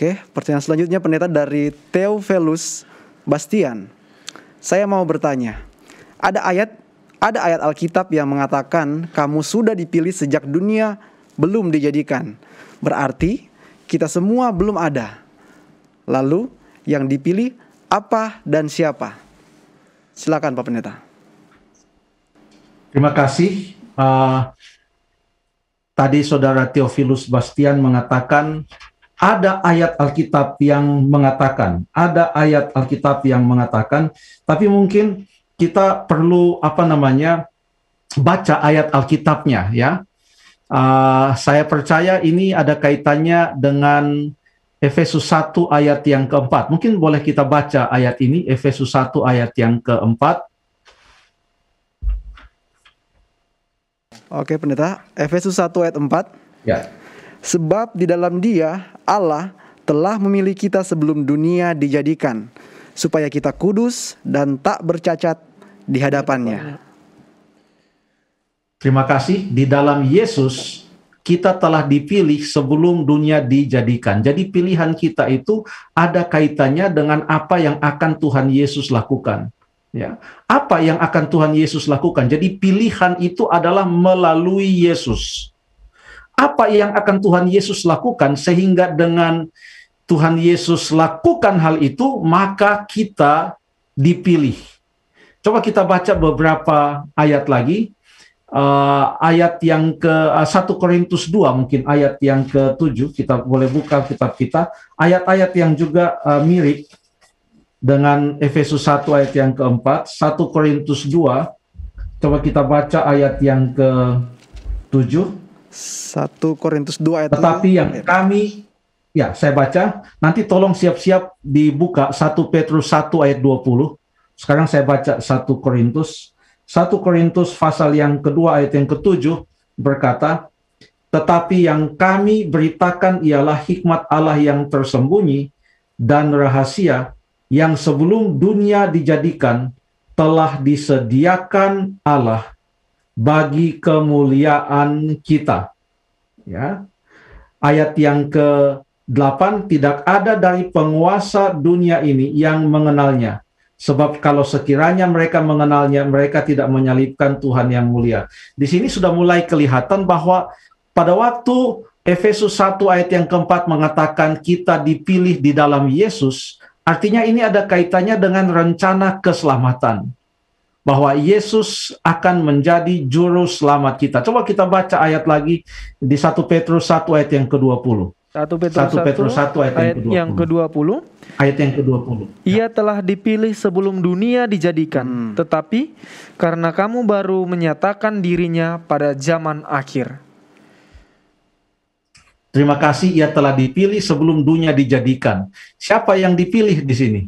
Oke, pertanyaan selanjutnya pendeta dari Theophilus Bastian. Saya mau bertanya, ada ayat Alkitab yang mengatakan kamu sudah dipilih sejak dunia belum dijadikan. Berarti kita semua belum ada. Lalu yang dipilih apa dan siapa? Silakan Pak Pendeta. Terima kasih. Tadi Saudara Theophilus Bastian mengatakan ada ayat Alkitab yang mengatakan, tapi mungkin kita perlu baca ayat Alkitabnya ya. Saya percaya ini ada kaitannya dengan Efesus 1 ayat yang keempat. Mungkin boleh kita baca ayat ini, Efesus 1 ayat yang keempat. Oke Pendeta, Efesus 1 ayat 4. Ya. Sebab di dalam Dia, Allah telah memilih kita sebelum dunia dijadikan, supaya kita kudus dan tak bercacat di hadapannya. Terima kasih. Di dalam Yesus, kita telah dipilih sebelum dunia dijadikan. Jadi pilihan kita itu ada kaitannya dengan apa yang akan Tuhan Yesus lakukan. Ya, apa yang akan Tuhan Yesus lakukan? Jadi pilihan itu adalah melalui Yesus. Apa yang akan Tuhan Yesus lakukan sehingga dengan Tuhan Yesus lakukan hal itu, maka kita dipilih. Coba kita baca beberapa ayat lagi. Ayat yang ke 1 Korintus 2, mungkin ayat yang ke-7, kita boleh buka kitab kita. Ayat-ayat yang juga mirip dengan Efesus 1 ayat yang keempat, 1 Korintus 2, coba kita baca ayat yang ke-7. 1 Korintus 2 ayat 7. Tetapi yang kami, ya saya baca, nanti tolong siap-siap dibuka 1 Petrus 1 ayat 20. Sekarang saya baca 1 Korintus. 1 Korintus pasal yang kedua ayat yang ke-7 berkata, tetapi yang kami beritakan ialah hikmat Allah yang tersembunyi dan rahasia yang sebelum dunia dijadikan telah disediakan Allah bagi kemuliaan kita. Ya. Ayat yang ke-8, tidak ada dari penguasa dunia ini yang mengenalnya. Sebab kalau sekiranya mereka mengenalnya, mereka tidak menyalibkan Tuhan yang mulia. Di sini sudah mulai kelihatan bahwa pada waktu Efesus 1 ayat yang keempat mengatakan kita dipilih di dalam Yesus, artinya ini ada kaitannya dengan rencana keselamatan. Bahwa Yesus akan menjadi juru selamat kita. Coba kita baca ayat lagi di 1 Petrus 1 ayat yang ke-20. 1 Petrus 1 ayat yang ke-20. Ayat yang ke-20. Ia telah dipilih sebelum dunia dijadikan, tetapi karena kamu baru menyatakan dirinya pada zaman akhir. Terima kasih, ia telah dipilih sebelum dunia dijadikan. Siapa yang dipilih di sini?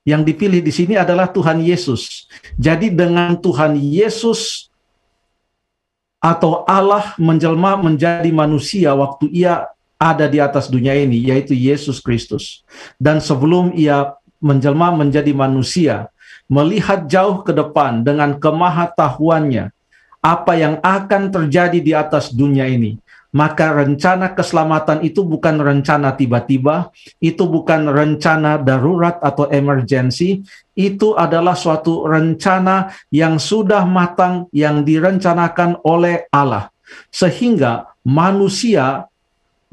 Yang dipilih di sini adalah Tuhan Yesus. Jadi dengan Tuhan Yesus atau Allah menjelma menjadi manusia waktu ia ada di atas dunia ini, yaitu Yesus Kristus. Dan sebelum ia menjelma menjadi manusia, melihat jauh ke depan dengan kemahatauannya apa yang akan terjadi di atas dunia ini. Maka rencana keselamatan itu bukan rencana tiba-tiba, itu bukan rencana darurat atau emergency, itu adalah suatu rencana yang sudah matang, yang direncanakan oleh Allah. Sehingga manusia,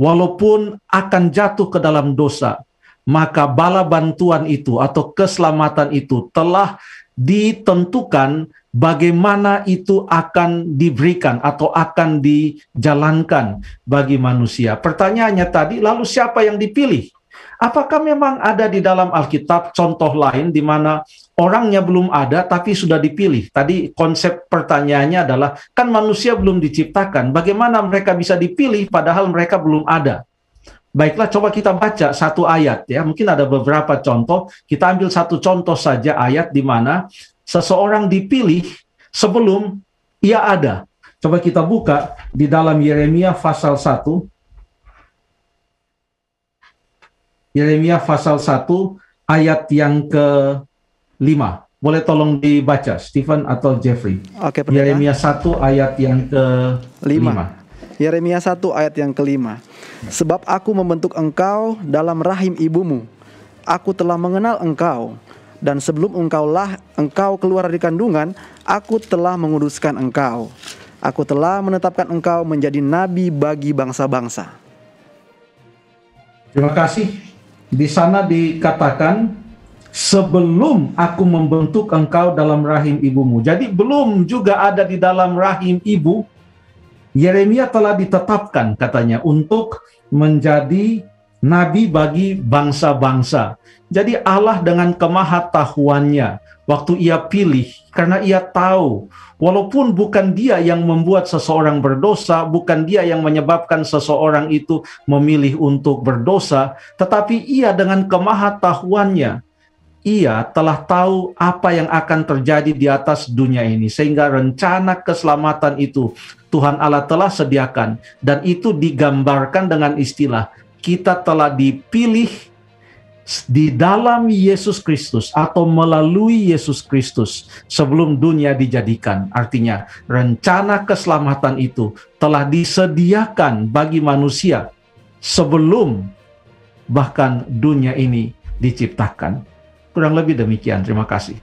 walaupun akan jatuh ke dalam dosa, maka bala bantuan itu atau keselamatan itu telah ditentukan bagaimana itu akan diberikan atau akan dijalankan bagi manusia. Pertanyaannya tadi, lalu siapa yang dipilih? Apakah memang ada di dalam Alkitab contoh lain di mana orangnya belum ada tapi sudah dipilih? Tadi konsep pertanyaannya adalah, kan manusia belum diciptakan, bagaimana mereka bisa dipilih padahal mereka belum ada? Baiklah, coba kita baca satu ayat ya. Mungkin ada beberapa contoh. Kita ambil satu contoh saja ayat di mana seseorang dipilih sebelum ia ada. Coba kita buka di dalam Yeremia pasal 1. Yeremia pasal 1 ayat yang ke-5. Boleh tolong dibaca, Stephen atau Jeffrey? Oke, Yeremia 1 ayat yang ke-5. Yeremia 1 ayat yang kelima. Sebab aku membentuk engkau dalam rahim ibumu. Aku telah mengenal engkau. Dan sebelum engkau keluar dari kandungan, aku telah menguduskan engkau. Aku telah menetapkan engkau menjadi nabi bagi bangsa-bangsa. Terima kasih. Di sana dikatakan, sebelum aku membentuk engkau dalam rahim ibumu. Jadi belum juga ada di dalam rahim ibu, Yeremia telah ditetapkan katanya untuk menjadi nabi bagi bangsa-bangsa. Jadi Allah dengan kemahatauannya, waktu ia pilih, karena ia tahu, walaupun bukan dia yang membuat seseorang berdosa, bukan dia yang menyebabkan seseorang itu memilih untuk berdosa, tetapi ia dengan kemahatauannya, ia telah tahu apa yang akan terjadi di atas dunia ini, sehingga rencana keselamatan itu Tuhan Allah telah sediakan, dan itu digambarkan dengan istilah kita telah dipilih di dalam Yesus Kristus atau melalui Yesus Kristus sebelum dunia dijadikan. Artinya rencana keselamatan itu telah disediakan bagi manusia sebelum bahkan dunia ini diciptakan. Kurang lebih demikian. Terima kasih.